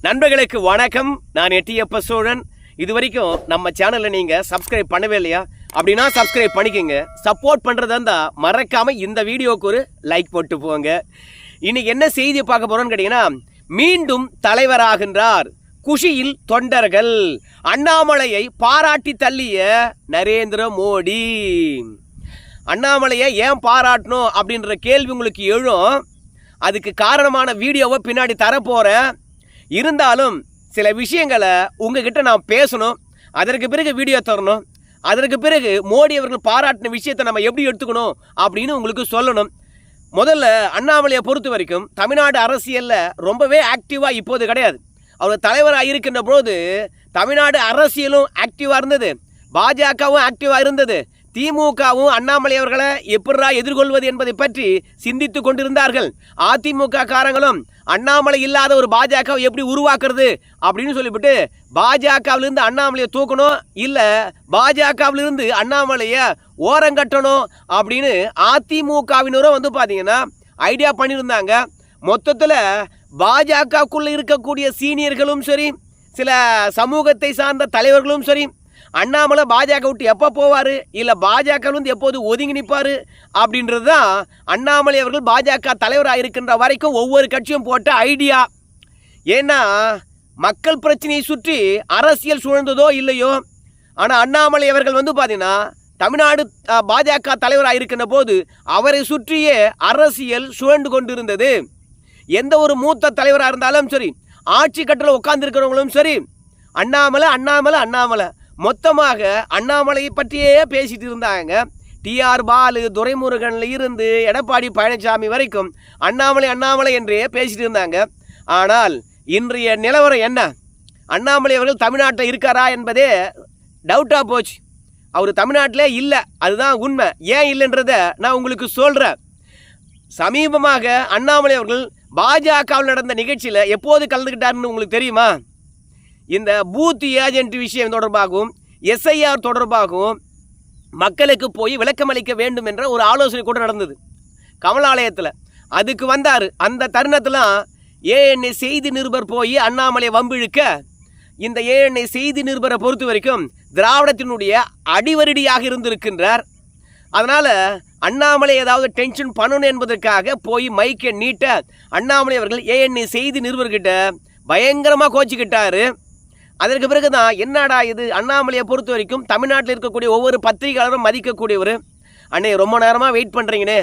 நண்பர்களுக்கு வணக்கம். நான் எட்டியப்ப சோழன். இது வரைக்கும் நம்ம சேனலை நீங்கள் சப்ஸ்கிரைப் பண்ணவே இல்லையா? அப்படின்னா சப்ஸ்கிரைப் பண்ணிக்கோங்க. சப்போர்ட் பண்ணுறதா இருந்தால் மறக்காமல் இந்த வீடியோவுக்கு ஒரு லைக் போட்டு போங்க. இன்னைக்கு என்ன செய்தியை பார்க்க போகிறோன்னு கேட்டிங்கன்னா, மீண்டும் தலைவராகின்றார். குஷியில் தொண்டர்கள். அண்ணாமலையை பாராட்டி தள்ளிய நரேந்திர மோடி. அண்ணாமலையை ஏன் பாராட்டணும் அப்படின்ற கேள்வி உங்களுக்கு எழும். அதுக்கு காரணமான வீடியோவை பின்னாடி தரப்போகிறேன். இருந்தாலும் சில விஷயங்களை உங்ககிட்ட நான் பேசணும். அதற்கு பிறகு வீடியோ தரணும். அதற்கு பிறகு மோடி அவர்கள் பாராட்டின விஷயத்தை நம்ம எப்படி எடுத்துக்கணும் அப்படின்னு உங்களுக்கு சொல்லணும். முதல்ல அண்ணாமலையை பொறுத்த வரைக்கும் தமிழ்நாடு அரசியலில் ரொம்பவே ஆக்டிவாக இப்போது கிடையாது. அவர் தலைவராக இருக்கின்ற போது தமிழ்நாடு அரசியலும் ஆக்டிவாக இருந்தது, பாஜகவும் ஆக்டிவாக இருந்தது. திமுகவும் அண்ணாமலை அவர்களை எப்படா எதிர்கொள்வது என்பதை பற்றி சிந்தித்து கொண்டிருந்தார்கள். அதிமுக காரங்களும் அண்ணாமலை இல்லாத ஒரு பாஜக எப்படி உருவாக்குறது அப்படின்னு சொல்லிவிட்டு பாஜகவிலிருந்து அண்ணாமலையை தூக்கணும், இல்லை பாஜகவிலிருந்து அண்ணாமலையை ஓரங்கட்டணும் அப்படின்னு அதிமுகவினரும் பார்த்தீங்கன்னா ஐடியா பண்ணியிருந்தாங்க. மொத்தத்தில் பாஜகக்குள்ள இருக்கக்கூடிய சீனியர்களும் சரி, சில சமூகத்தை சார்ந்த தலைவர்களும் சரி, அண்ணாமலை பாஜக விட்டு எப்போ போவார், இல்லை பாஜகவிலிருந்து எப்போது ஒதுங்கி நிற்பார் அப்படின்றது தான் அண்ணாமலை அவர்கள் பாஜக தலைவராக இருக்கின்ற வரைக்கும் ஒவ்வொரு கட்சியும் போட்ட ஐடியா. ஏன்னா மக்கள் பிரச்சனையை சுற்றி அரசியல் சூழ்ந்ததோ இல்லையோ, ஆனால் அண்ணாமலை அவர்கள் பார்த்தீங்கன்னா தமிழ்நாடு பாஜக தலைவராக இருக்கின்ற போது அவரை சுற்றியே அரசியல் சுழண்டு கொண்டிருந்தது. எந்த ஒரு மூத்த தலைவராக இருந்தாலும் சரி, ஆட்சி கட்டில் உட்கார்ந்துருக்கிறவங்களும் சரி, அண்ணாமலை அண்ணாமலை அண்ணாமலை மொத்தமாக அண்ணாமலையை பற்றியே பேசிட்டு இருந்தாங்க. டிஆர் பாலு, துரைமுருகன்ல இருந்து எடப்பாடி பழனிசாமி வரைக்கும் அண்ணாமலை அண்ணாமலை என்றே பேசிட்டு இருந்தாங்க. ஆனால் இன்றைய நிலவரம் என்ன? அண்ணாமலை அவர்கள் தமிழ்நாட்டில் இருக்காரா என்பதே டவுட்டாக போச்சு. அவர் தமிழ்நாட்டிலே இல்லை, அதுதான் உண்மை. ஏன் இல்லைன்றதை நான் உங்களுக்கு சொல்கிறேன். சமீபமாக அண்ணாமலை அவர்கள் பாஜகவில் நடந்த நிகழ்ச்சியில் எப்போது கலந்துக்கிட்டாருன்னு உங்களுக்கு தெரியுமா? இந்த பூத் ஏஜென்ட் விஷயம் தொடர்பாகவும் எஸ்ஐஆர் தொடர்பாகவும் மக்களுக்கு போய் விளக்கம் அளிக்க வேண்டும் என்ற ஒரு ஆலோசனை கூட நடந்தது கமலாலயத்தில். அதுக்கு வந்தார். அந்த தருணத்தில் ஏஎன்ஐ செய்தி நிருபர் போய் அண்ணாமலை வம்பிழுக்க, இந்த ஏஎன்ஐ செய்தி நிருபரை பொறுத்த வரைக்கும் திராவிடத்தினுடைய அடிவருடியாக இருந்திருக்கின்றார். அதனால் அண்ணாமலை ஏதாவது டென்ஷன் பண்ணணும் என்பதற்காக போய் மைக்கை நீட்ட அண்ணாமலை அவர்கள் ஏஎன்ஐ செய்தி நிருபர்கிட்ட பயங்கரமாக கோச்சிக்கிட்டார். அதற்கு பிறகு தான் என்னடா இது, அண்ணாமலையை பொறுத்த வரைக்கும் தமிழ்நாட்டில் இருக்கக்கூடிய ஒவ்வொரு பத்திரிகையாளரும் மதிக்கக்கூடியவர். அண்ணே ரொம்ப நேரமாக வெயிட் பண்ணுறீங்கண்ணே,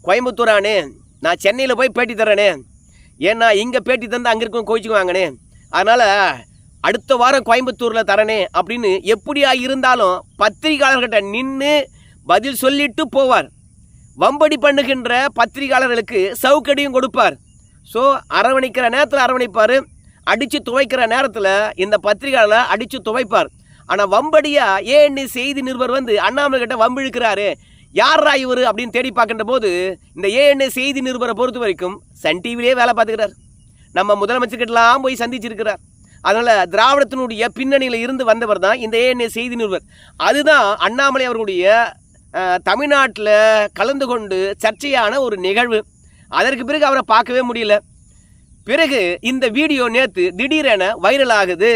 கோயம்புத்தூரானே, நான் சென்னையில் போய் பேட்டி தரேனே, ஏன்னா இங்கே பேட்டி தந்து அங்கே இருக்கும் கோச்சிக்குவாங்கண்ணே, அதனால் அடுத்த வாரம் கோயம்புத்தூரில் தரனே அப்படின்னு எப்படியா இருந்தாலும் பத்திரிகையாளர்கிட்ட நின்று பதில் சொல்லிட்டு போவார். வம்படி பண்ணுகின்ற பத்திரிகையாளர்களுக்கு சவுக்கடியும் கொடுப்பார். ஸோ அரவணைக்கிற நேரத்தில் அரவணைப்பார், அடித்து துவைக்கிற நேரத்தில் இந்த பத்திரிகையாளர் அடித்து துவைப்பார். ஆனால் வம்படியாக ஏஎன்ஐ செய்தி நிருபர் அண்ணாமலை கிட்ட வம்பிழுக்கிறாரு, யாரா இவர் அப்படின்னு தேடி பார்க்கின்ற போது இந்த ஏஎன்ஐ செய்தி நிருபரை பொறுத்த வரைக்கும் சன் டிவிலே வேலை பார்த்துக்கிறார். நம்ம முதலமைச்சர்கிட்டலாம் போய் சந்திச்சிருக்கிறார். அதனால் திராவிடத்தினுடைய பின்னணியில் இருந்து வந்தவர் தான் இந்த ஏஎன்ஐ செய்தி நிருபர். அதுதான் அண்ணாமலை அவர்களுடைய தமிழ்நாட்டில் கலந்து கொண்டு சர்ச்சையான ஒரு நிகழ்வு. அதற்கு பிறகு அவரை பார்க்கவே முடியல. பிறகு இந்த வீடியோ நேற்று திடீரென வைரல் ஆகுது.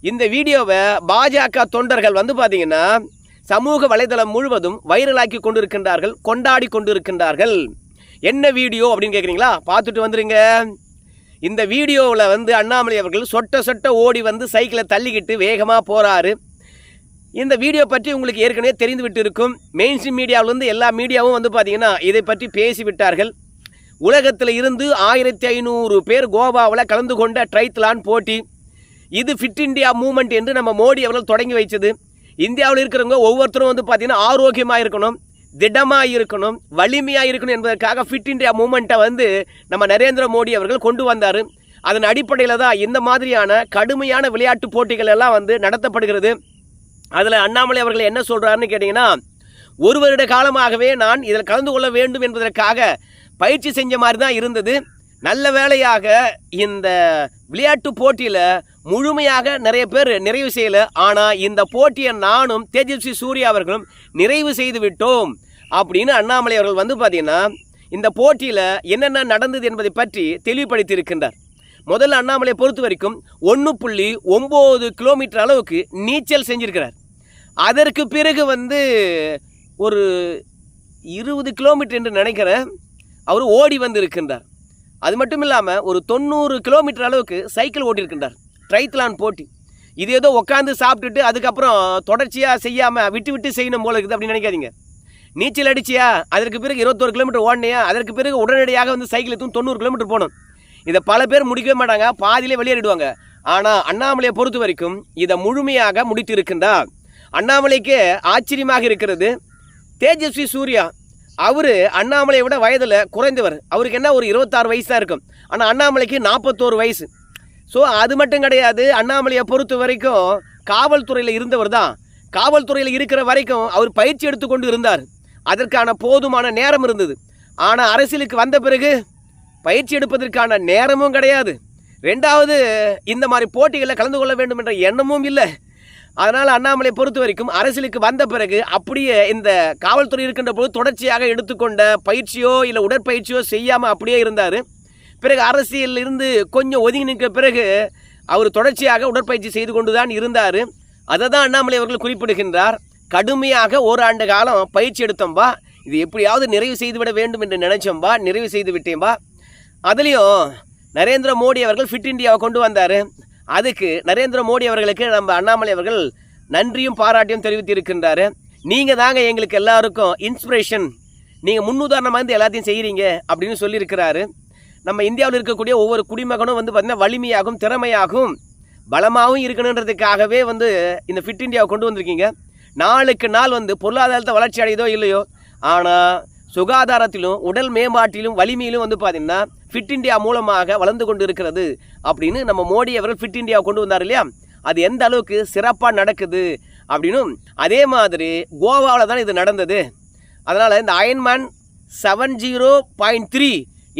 இந்த வீடியோவை பாஜக தொண்டர்கள் பார்த்தீங்கன்னா சமூக வலைதளம் முழுவதும் வைரலாக்கி கொண்டிருக்கின்றார்கள், கொண்டாடி கொண்டிருக்கின்றார்கள். என்ன வீடியோ அப்படின்னு கேட்குறீங்களா? பார்த்துட்டு வந்துருங்க. இந்த வீடியோவில் அண்ணாமலை அவர்கள் சொட்ட ஓடி சைக்கிளை தள்ளிக்கிட்டு வேகமாக போகிறாரு. இந்த வீடியோ பற்றி உங்களுக்கு ஏற்கனவே தெரிந்து விட்டு இருக்கும். மெயின்ஸ்ட்ரீம் மீடியாவிலேருந்து எல்லா மீடியாவும் பார்த்தீங்கன்னா இதை பற்றி பேசிவிட்டார்கள். உலகத்தில் இருந்து 1500 பேர் கோவாவில் கலந்து கொண்ட ட்ரைத்லான் போட்டி. இது ஃபிட் இந்தியா மூமெண்ட் என்று நம்ம மோடி அவர்கள் தொடங்கி வைச்சது. இந்தியாவில் இருக்கிறவங்க ஒவ்வொருத்தரும் பார்த்தீங்கன்னா ஆரோக்கியமாக இருக்கணும், திடமாக இருக்கணும், வலிமையாக இருக்கணும் என்பதற்காக ஃபிட் இந்தியா மூமெண்ட்டை நம்ம நரேந்திர மோடி அவர்கள் கொண்டு வந்தார். அதன் அடிப்படையில் தான் இந்த மாதிரியான கடுமையான விளையாட்டு போட்டிகள் எல்லாம் நடத்தப்படுகிறது. அதில் அண்ணாமலை அவர்கள் என்ன சொல்கிறாருன்னு கேட்டிங்கன்னா, ஒரு வருட காலமாகவே நான் இதில் கலந்து கொள்ள வேண்டும் என்பதற்காக பயிற்சி செஞ்ச மாதிரி தான் இருந்தது. நல்ல வேளையாக இந்த விளையாட்டு போட்டியில் முழுமையாக நிறைய பேர் நிறைவு செய்யலை. ஆனால் இந்த போட்டியை நானும் தேஜஸ்வி சூர்யா அவர்களும் நிறைவு செய்து விட்டோம் அப்படின்னு அண்ணாமலை அவர்கள் பார்த்தீங்கன்னா இந்த போட்டியில் என்னென்ன நடந்தது என்பதை பற்றி தெளிவுபடுத்தி இருக்கின்றார். முதல்ல அண்ணாமலையை பொறுத்த வரைக்கும் 1.9 கிலோமீட்டர் அளவுக்கு நீச்சல் செஞ்சிருக்கிறார். அதற்கு பிறகு ஒரு 20 கிலோமீட்டர் என்று நினைக்கிறேன் அவர் ஓடி இருக்கின்றார். அது மட்டும் இல்லாமல் ஒரு 90 கிலோமீட்டர் அளவுக்கு சைக்கிள் ஓட்டியிருக்கின்றார். ட்ரைத்லான் போட்டி. இது ஏதோ உட்காந்து சாப்பிட்டுட்டு அதுக்கப்புறம் தொடர்ச்சியாக செய்யாமல் விட்டு செய்யணும் போல இருக்குது அப்படின்னு நினைக்காதீங்க. நீச்சல் அடிச்சியா, அதற்கு பிறகு 21 கிலோமீட்டர் ஓடனையா, அதற்கு பிறகு உடனடியாக சைக்கிள் எடுத்து 90 கிலோமீட்டர் போகணும். இதை பல பேர் முடிக்கவே மாட்டாங்க, பாதியிலே வெளியேறிடுவாங்க. ஆனால் அண்ணாமலையை பொறுத்த வரைக்கும் இதை முழுமையாக முடித்து இருக்கின்றார். அண்ணாமலைக்கு ஆச்சரியமாக இருக்கிறது, தேஜஸ்வி சூர்யா அவர் அண்ணாமலையை விட வயதில் குறைந்தவர். அவருக்கு என்ன ஒரு 26 வயசு தான் இருக்கும். ஆனால் அண்ணாமலைக்கு 41 வயசு. ஸோ அது மட்டும் கிடையாது, அண்ணாமலையை பொறுத்த வரைக்கும் காவல்துறையில் இருந்தவர் தான். காவல்துறையில் இருக்கிற வரைக்கும் அவர் பயிற்சி எடுத்துக்கொண்டு இருந்தார். அதற்கான போதுமான நேரம் இருந்தது. ஆனால் அரசியலுக்கு வந்த பிறகு பயிற்சி எடுப்பதற்கான நேரமும் கிடையாது. ரெண்டாவது, இந்த மாதிரி போட்டிகளில் கலந்து கொள்ள வேண்டும் என்ற எண்ணமும் இல்லை. அதனால் அண்ணாமலை பொறுத்த வரைக்கும் அரசியலுக்கு வந்த பிறகு அப்படியே இந்த காவல்துறை இருக்கின்ற போது தொடர்ச்சியாக எடுத்துக்கொண்ட பயிற்சியோ இல்லை உடற்பயிற்சியோ செய்யாமல் அப்படியே இருந்தார். பிறகு அரசியலில் இருந்து கொஞ்சம் ஒதுங்கி நிற்கிற பிறகு அவர் தொடர்ச்சியாக உடற்பயிற்சி செய்து கொண்டு தான் இருந்தார். அதை தான் அண்ணாமலை அவர்கள் குறிப்பிடுகின்றார். கடுமையாக ஓராண்டு காலம் பயிற்சி எடுத்தோம்பா, இது எப்படியாவது நிறைவு செய்துவிட வேண்டும் என்று நினைச்சோம்பா, நிறைவு செய்து விட்டேன்பா. அதுலேயும் நரேந்திர மோடி அவர்கள் ஃபிட் இந்தியாவை கொண்டு வந்தார். அதுக்கு நரேந்திர மோடி அவர்களுக்கு நம்ம அண்ணாமலை அவர்கள் நன்றியும் பாராட்டியும் தெரிவித்திருக்கின்றார். நீங்கள் தாங்க எங்களுக்கு எல்லாருக்கும் இன்ஸ்பிரேஷன், நீங்கள் முன்னுதாரணமாக எல்லாத்தையும் செய்கிறீங்க அப்படின்னு சொல்லியிருக்கிறாரு. நம்ம இந்தியாவில் இருக்கக்கூடிய ஒவ்வொரு குடிமகனும் பார்த்திங்கன்னா வலிமையாகவும் திறமையாகவும் பலமாகவும் இருக்கணுன்றதுக்காகவே இந்த ஃபிட் இந்தியாவை கொண்டு வந்திருக்கீங்க. நாளுக்கு நாள் பொருளாதாரத்தை வளர்ச்சி அடையதோ இல்லையோ, ஆனால் சுகாதாரத்திலும் உடல் மேம்பாட்டிலும் வலிமையிலும் பார்த்திங்கன்னா ஃபிட் இந்தியா மூலமாக வளர்ந்து கொண்டு இருக்கிறது அப்படின்னு நம்ம மோடி அவர்கள் ஃபிட் இந்தியாவை கொண்டு வந்தார் இல்லையா, அது எந்த அளவுக்கு சிறப்பாக நடக்குது அப்படின்னும். அதே மாதிரி கோவாவில் தான் இது நடந்தது. அதனால் இந்த அயன்மேன் 70.3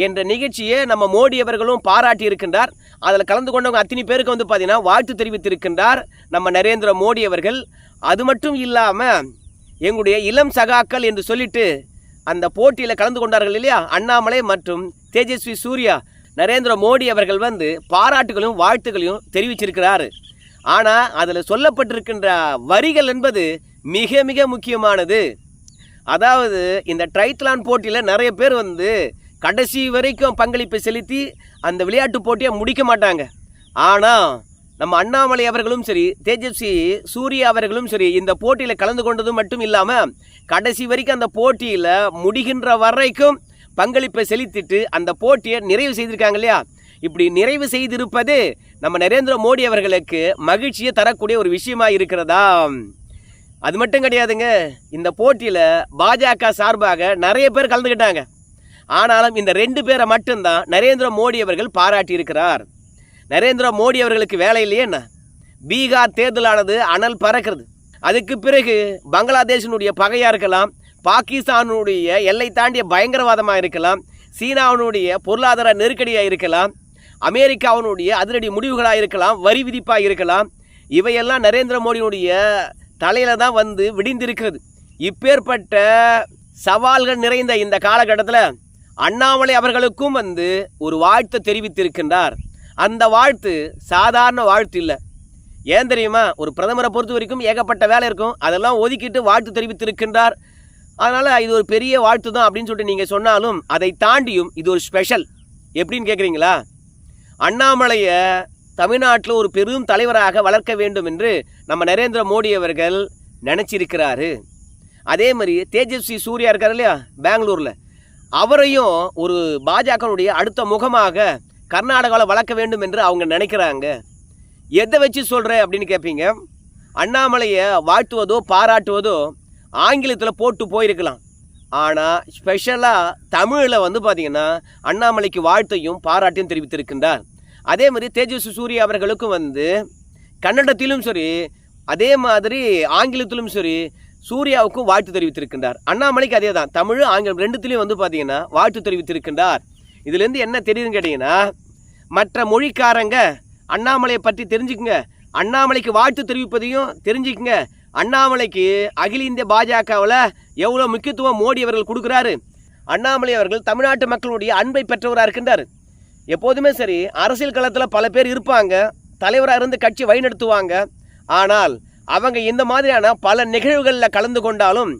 என்ற நிகழ்ச்சியை நம்ம மோடி அவர்களும் பாராட்டி இருக்கின்றார். அதில் கலந்து கொண்டவங்க அத்தனை பேருக்கு பார்த்தீங்கன்னா வாழ்த்து தெரிவித்திருக்கின்றார் நம்ம நரேந்திர மோடி அவர்கள். அது மட்டும் இல்லாமல் எங்களுடைய இளம் சகாக்கள் என்று சொல்லிட்டு அந்த போட்டியில் கலந்து கொண்டார்கள் இல்லையா, அண்ணாமலை மற்றும் தேஜஸ்வி சூர்யா, நரேந்திர மோடி அவர்கள் பாராட்டுகளையும் வாழ்த்துக்களையும் தெரிவிச்சிருக்கிறார். ஆனால் அதில் சொல்லப்பட்டிருக்கின்ற வரிகள் என்பது மிக மிக முக்கியமானது. அதாவது இந்த ட்ரைத்லான் போட்டியில் நிறைய பேர் கடைசி வரைக்கும் பங்களிப்பை செலுத்தி அந்த விளையாட்டு போட்டியை முடிக்க மாட்டாங்க. ஆனால் நம்ம அண்ணாமலை அவர்களும் சரி, தேஜஸ்வி சூர்யா அவர்களும் சரி, இந்த போட்டியில் கலந்து கொண்டது மட்டும் இல்லாமல் கடைசி வரைக்கும் அந்த போட்டியில் முடிகின்ற வரைக்கும் பங்களிப்பை செலுத்திட்டு அந்த போட்டியை நிறைவு செய்திருக்காங்க இல்லையா. இப்படி நிறைவு செய்திருப்பது நம்ம நரேந்திர மோடி அவர்களுக்கு மகிழ்ச்சியை தரக்கூடிய ஒரு விஷயமா இருக்கிறதா. அது மட்டும் கிடையாதுங்க, இந்த போட்டியில் பாஜக சார்பாக நிறைய பேர் கலந்துக்கிட்டாங்க. ஆனாலும் இந்த 2 பேரை மட்டும்தான் நரேந்திர மோடி அவர்கள் பாராட்டி இருக்கிறார். நரேந்திர மோடி அவர்களுக்கு வேலை இல்லையே என்ன, பீகார் தேர்தலானது அனல் பறக்கிறது. அதுக்கு பிறகு பங்களாதேஷினுடைய பகையாக இருக்கலாம், பாகிஸ்தானுடைய எல்லை தாண்டிய பயங்கரவாதமாக இருக்கலாம், சீனாவினுடைய பொருளாதார நெருக்கடியாக இருக்கலாம், அமெரிக்காவினுடைய அதிரடி முடிவுகளாக இருக்கலாம், வரி விதிப்பாக இருக்கலாம். இவையெல்லாம் நரேந்திர மோடியினுடைய தலையில் தான் விடிந்திருக்கிறது. இப்பேற்பட்ட சவால்கள் நிறைந்த இந்த காலகட்டத்தில் அண்ணாமலை அவர்களுக்கும் ஒரு வாழ்த்தை தெரிவித்திருக்கின்றார். அந்த வாழ்த்து சாதாரண வாழ்த்து இல்லை. ஏன் தெரியுமா, ஒரு பிரதமரை பொறுத்த வரைக்கும் ஏகப்பட்ட வேலை இருக்கும், அதெல்லாம் ஒதுக்கிட்டு வாழ்த்து தெரிவித்திருக்கின்றார். அதனால் இது ஒரு பெரிய வாழ்த்து தான் அப்படின்னு சொல்லிட்டு நீங்கள் சொன்னாலும் அதை தாண்டியும் இது ஒரு ஸ்பெஷல். எப்படின்னு கேட்குறீங்களா, அண்ணாமலையை தமிழ்நாட்டில் ஒரு பெரும் தலைவராக வளர்க்க வேண்டும் என்று நம்ம நரேந்திர மோடி அவர்கள் நினச்சிருக்கிறாரு. அதே மாதிரி தேஜஸ்வி சூர்யா இருக்கார் இல்லையா பெங்களூரில், அவரையும் ஒரு பாஜகனுடைய அடுத்த முகமாக கர்நாடகாவில் வளர்க்க வேண்டும் என்று அவங்க நினைக்கிறாங்க. எதை வச்சு சொல்கிறேன் அப்படின்னு கேட்பீங்க. அண்ணாமலையை வாழ்த்துவதோ பாராட்டுவதோ ஆங்கிலத்தில் போட்டு போயிருக்கலாம். ஆனால் ஸ்பெஷலாக தமிழில் பார்த்திங்கன்னா அண்ணாமலைக்கு வாழ்த்தையும் பாராட்டையும் தெரிவித்திருக்கின்றார். அதே மாதிரி தேஜஸ்வி சூர்யா அவர்களுக்கும் கன்னடத்திலும் சரி, அதே மாதிரி ஆங்கிலத்திலும் சரி சூர்யாவுக்கும் வாழ்த்து தெரிவித்திருக்கின்றார். அண்ணாமலைக்கு அதே தான், தமிழ் ஆங்கிலம் ரெண்டுத்திலையும் பார்த்தீங்கன்னா வாழ்த்து தெரிவித்திருக்கின்றார். இதுலேருந்து என்ன தெரியுதுன்னு கேட்டிங்கன்னா, மற்ற மொழிக்காரங்க அண்ணாமலையை பற்றி தெரிஞ்சுக்குங்க, அண்ணாமலைக்கு வாழ்த்து தெரிவிப்பதையும் தெரிஞ்சுக்குங்க. அண்ணாமலைக்கு அகில இந்திய பாஜகவில் எவ்வளோ முக்கியத்துவம் மோடி அவர்கள் கொடுக்குறாரு. அண்ணாமலை அவர்கள் தமிழ்நாட்டு மக்களுடைய அன்பை பெற்றவராக இருக்கின்றார். எப்போதுமே சரி, அரசியல் களத்தில் பல பேர் இருப்பாங்க, தலைவராக இருந்து கட்சி வழிநடத்துவாங்க. ஆனால் அவங்க இந்த மாதிரியான பல நிகழ்வுகளில் கலந்து கொண்டாலும்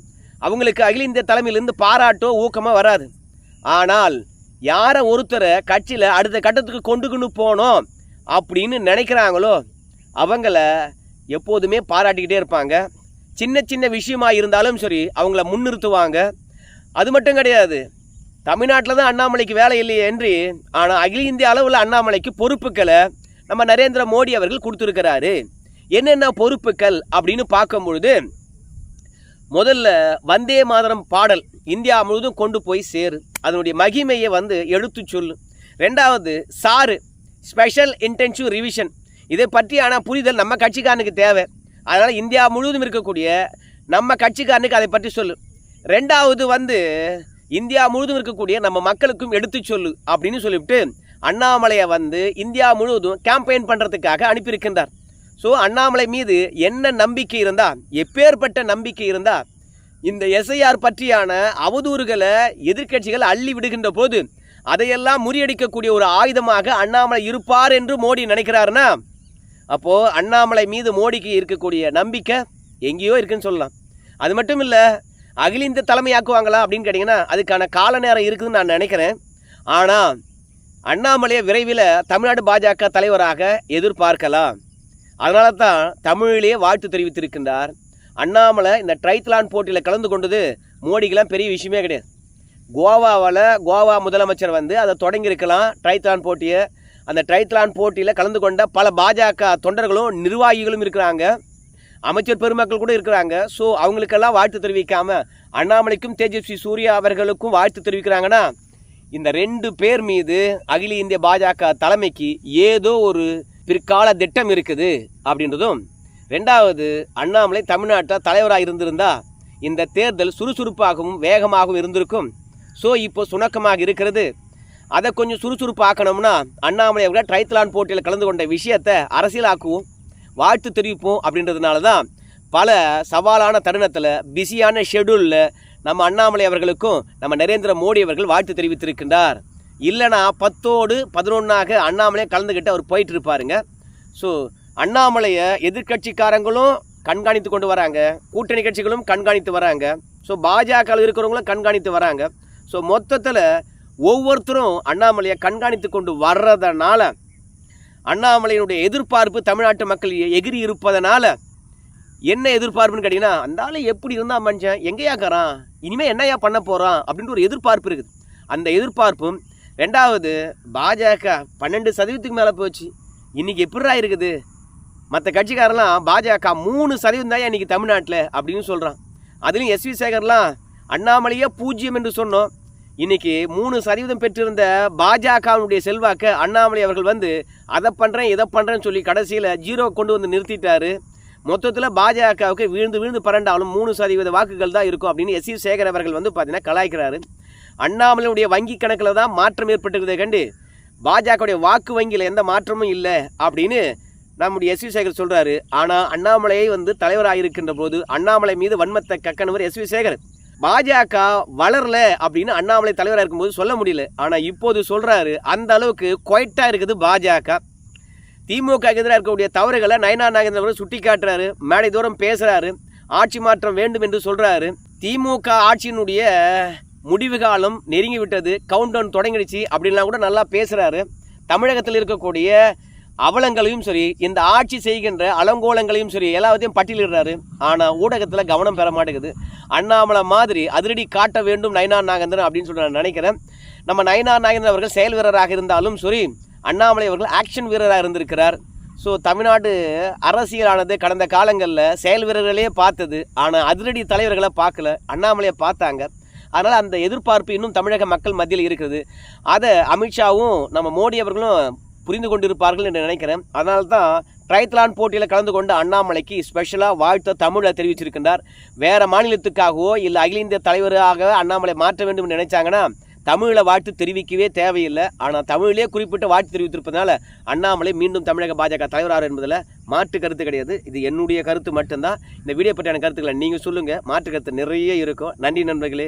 அவங்களுக்கு அகில இந்திய தலைமையிலிருந்து பாராட்டோ ஊக்கமோ வராது. ஆனால் யாரை ஒருத்தரை கட்சியில் அடுத்த கட்டத்துக்கு கொண்டுக்குன்னு போனோம் அப்படின்னு நினைக்கிறாங்களோ அவங்கள எப்போதுமே பாராட்டிக்கிட்டே இருப்பாங்க. சின்ன சின்ன விஷயமா இருந்தாலும் சரி அவங்கள முன்னிறுத்துவாங்க. அது மட்டும் கிடையாது, தமிழ்நாட்டில் தான் அண்ணாமலைக்கு வேலை இல்லையே என்று, ஆனால் அகில இந்திய அளவில் அண்ணாமலைக்கு பொறுப்புகளை நம்ம நரேந்திர மோடி அவர்கள் கொடுத்துருக்கிறாரு. என்னென்ன பொறுப்புகள் அப்படின்னு பார்க்கும் பொழுது, முதல்ல வந்தே மாதரம் பாடல் இந்தியா முழுவதும் கொண்டு போய் சேரு, அதனுடைய மகிமையை எடுத்து சொல்லு. ரெண்டாவது சாரு, ஸ்பெஷல் இன்டென்சிவ் ரிவிஷன், இதை பற்றியான புரிதல் நம்ம கட்சிக்காரனுக்கு தேவை. அதனால் இந்தியா முழுவதும் இருக்கக்கூடிய நம்ம கட்சிக்காரனுக்கு அதை பற்றி சொல்லு. ரெண்டாவது இந்தியா முழுவதும் இருக்கக்கூடிய நம்ம மக்களுக்கும் எடுத்து சொல்லு அப்படின்னு சொல்லிவிட்டு அண்ணாமலையை இந்தியா முழுவதும் கேம்பெயின் பண்ணுறதுக்காக அனுப்பியிருக்கின்றார். ஸோ அண்ணாமலை மீது என்ன நம்பிக்கை இருந்தால், எப்பேற்பட்ட நம்பிக்கை இருந்தால், இந்த எஸ்ஐஆர் பற்றியான அவதூறுகளை எதிர்க்கட்சிகள் அள்ளி விடுகின்ற போது அதையெல்லாம் முறியடிக்கக்கூடிய ஒரு ஆயுதமாக அண்ணாமலை இருப்பார் என்று மோடி நினைக்கிறாருன்னா, அப்போது அண்ணாமலை மீது மோடிக்கு இருக்கக்கூடிய நம்பிக்கை எங்கேயோ இருக்குன்னு சொல்லலாம். அது மட்டும் இல்லை, அகில இந்திய தலைமையாக்குவாங்களா அப்படின்னு கேட்டிங்கன்னா அதுக்கான கால நேரம் இருக்குதுன்னு நான் நினைக்கிறேன். ஆனால் அண்ணாமலையை விரைவில் தமிழ்நாடு பாஜக தலைவராக எதிர்பார்க்கலாம். அதனால தான் தமிழிலேயே வாழ்த்து தெரிவித்திருக்கின்றார். அண்ணாமலை இந்த ட்ரைத்லான் போட்டியில் கலந்து கொண்டது மோடிக்கெல்லாம் பெரிய விஷயமே கிடையாது. கோவா முதலமைச்சர் அதை தொடங்கியிருக்கலாம் ட்ரைத்லான் போட்டியை. அந்த ட்ரைத்லான் போட்டியில் கலந்து கொண்ட பல பாஜக தொண்டர்களும் நிர்வாகிகளும் இருக்கிறாங்க, அமைச்சர் பெருமக்கள் கூட இருக்கிறாங்க. ஸோ அவங்களுக்கெல்லாம் வாழ்த்து தெரிவிக்காமல் அண்ணாமலைக்கும் தேஜஸ்வி சூர்யா அவர்களுக்கும் வாழ்த்து தெரிவிக்கிறாங்கன்னா, இந்த 2 பேர் மீது அகில இந்திய பாஜக தலைமைக்கு ஏதோ ஒரு பிற்கால திட்டம் இருக்குது அப்படின்றதும். ரெண்டாவது, அண்ணாமலை தமிழ்நாட்டில் தலைவராக இருந்திருந்தா இந்த தேர்தல் சுறுசுறுப்பாகவும் வேகமாகவும் இருந்திருக்கும். ஸோ இப்போ சுணக்கமாக இருக்கிறது. அதை கொஞ்சம் சுறுசுறுப்பாக்கணும்னா அண்ணாமலை அவர்கள் ட்ரைத்லான் போட்டியில் கலந்து கொண்ட விஷயத்தை அரசியலாக்குவோம், வாழ்த்து தெரிவிப்போம் அப்படின்றதுனால தான் பல சவாலான தருணத்தில் பிஸியான ஷெடியூலில் நம்ம அண்ணாமலை அவர்களுக்கும் நம்ம நரேந்திர மோடி அவர்கள் வாழ்த்து தெரிவித்திருக்கின்றார். இல்லைனா 10ஓடு 11ஆக அண்ணாமலையை கலந்துக்கிட்டு அவர் போயிட்டு இருப்பாருங்க. ஸோ அண்ணாமலையை எதிர்கட்சிக்காரங்களும் கண்காணித்து கொண்டு வராங்க, கூட்டணி கட்சிகளும் கண்காணித்து வராங்க, ஸோ பாஜக இருக்கிறவங்களும் கண்காணித்து வராங்க. ஸோ மொத்தத்தில் ஒவ்வொருத்தரும் அண்ணாமலையை கண்காணித்து கொண்டு வர்றதுனால அண்ணாமலையினுடைய எதிர்பார்ப்பு தமிழ்நாட்டு மக்கள் எகிரி இருப்பதனால என்ன எதிர்பார்ப்புன்னு கேட்டிங்கன்னா, அந்த ஆள் எப்படி இருந்தால் மனுஷன் எங்கேயாக்காரான், இனிமேல் என்னையா பண்ண போகிறான் அப்படின்ட்டு ஒரு எதிர்பார்ப்பு இருக்குது. அந்த எதிர்பார்ப்பும். ரெண்டாவது, பாஜக 12% மேலே போச்சு, இன்றைக்கி எப்படிரா இருக்குது, மற்ற கட்சிக்காரெல்லாம் பாஜக 3% தான் இன்றைக்கி தமிழ்நாட்டில் அப்படின்னு சொல்கிறான். அதுலேயும் எஸ்வி சேகர்லாம் அண்ணாமலையே 0 என்று சொன்னோம். இன்றைக்கி 3% பெற்றிருந்த பாஜகவுடைய செல்வாக்க அண்ணாமலை அவர்கள் அதை பண்ணுறேன் இதை பண்ணுறேன்னு சொல்லி கடைசியில் 0 கொண்டு நிறுத்திட்டாரு. மொத்தத்தில் பாஜகவுக்கு விழுந்து பரண்டாலும் 3% வாக்குகள் தான் இருக்கும் அப்படின்னு எஸ்வி சேகர் அவர்கள் பார்த்தீங்கன்னா கலாய்க்கிறாரு. அண்ணாமலையுடைய வங்கி கணக்கில் தான் மாற்றம் ஏற்பட்டுக்கிறதை கண்டு பாஜகவுடைய வாக்கு வங்கியில் எந்த மாற்றமும் இல்லை அப்படின்னு நம்முடைய எஸ்வி சேகர் சொல்கிறாரு. ஆனால் அண்ணாமலையை தலைவராக இருக்கின்ற போது அண்ணாமலை மீது வன்மத்தை கக்கனவர் எஸ்வி சேகர். பாஜக வளரல அப்படின்னு அண்ணாமலை தலைவராக இருக்கும்போது சொல்ல முடியல, ஆனால் இப்போது சொல்கிறாரு. அந்த அளவுக்கு குவைட்டாக இருக்குது பாஜக. திமுக எதிராக இருக்கக்கூடிய தவறுகளை நயனார் நாகேந்திரன் சுட்டி காட்டுறாரு, மேடை தூரம் பேசுகிறாரு, ஆட்சி மாற்றம் வேண்டும் என்று சொல்கிறாரு. திமுக ஆட்சியினுடைய முடிவு காலம் நெருங்கி விட்டது, கவுண்டவுன் தொடங்கிடுச்சு அப்படின்லாம் கூட நல்லா பேசுகிறாரு. தமிழகத்தில் இருக்கக்கூடிய அவலங்களையும் சரி, இந்த ஆட்சி செய்கின்ற அலங்கோலங்களையும் சரி எல்லாத்தையும் பட்டியலிடுறாரு. ஆனால் ஊடகத்தில் கவனம் பெற மாட்டேங்குது. அண்ணாமலை மாதிரி அதிரடி காட்ட வேண்டும் நயனார் நாகேந்திரன் அப்படின்னு சொல்லி நான் நினைக்கிறேன். நம்ம நயனார் நாகேந்திரன் அவர்கள் செயல் வீரராக இருந்தாலும் சரி, அண்ணாமலை அவர்கள் ஆக்ஷன் வீரராக இருந்திருக்கிறார். ஸோ தமிழ்நாடு அரசியலானது கடந்த காலங்களில் செயல் வீரர்களே பார்த்தது, ஆனால் அதிரடி தலைவர்களை பார்க்கல, அண்ணாமலையை பார்த்தாங்க. அதனால் அந்த எதிர்பார்ப்பு இன்னும் தமிழக மக்கள் மத்தியில் இருக்குது. அதை அமித்ஷாவும் நம்ம மோடி அவர்களும் புரிந்து கொண்டிருப்பார்கள் என்று நினைக்கிறேன். அதனால தான் ட்ரைத்லான் போட்டியில் கலந்து கொண்ட அண்ணாமலைக்கு ஸ்பெஷலாக வாழ்த்த தமிழில் தெரிவிச்சிருக்கின்றார். வேறு மாநிலத்துக்காகவோ இல்லை அகில இந்திய தலைவராக அண்ணாமலை மாற்ற வேண்டும் என்று நினைச்சாங்கன்னா தமிழில் வாழ்த்து தெரிவிக்கவே தேவையில்லை. ஆனால் தமிழிலே குறிப்பிட்ட வாழ்த்து தெரிவித்திருப்பதனால அண்ணாமலை மீண்டும் தமிழக பாஜக தலைவராக என்பதில் மாற்று கருத்து கிடையாது. இது என்னுடைய கருத்து மட்டும்தான். இந்த வீடியோ பற்றியான கருத்துக்களை நீங்கள் சொல்லுங்கள், மாற்று கருத்து நிறைய இருக்கும். நன்றி நண்பர்களே.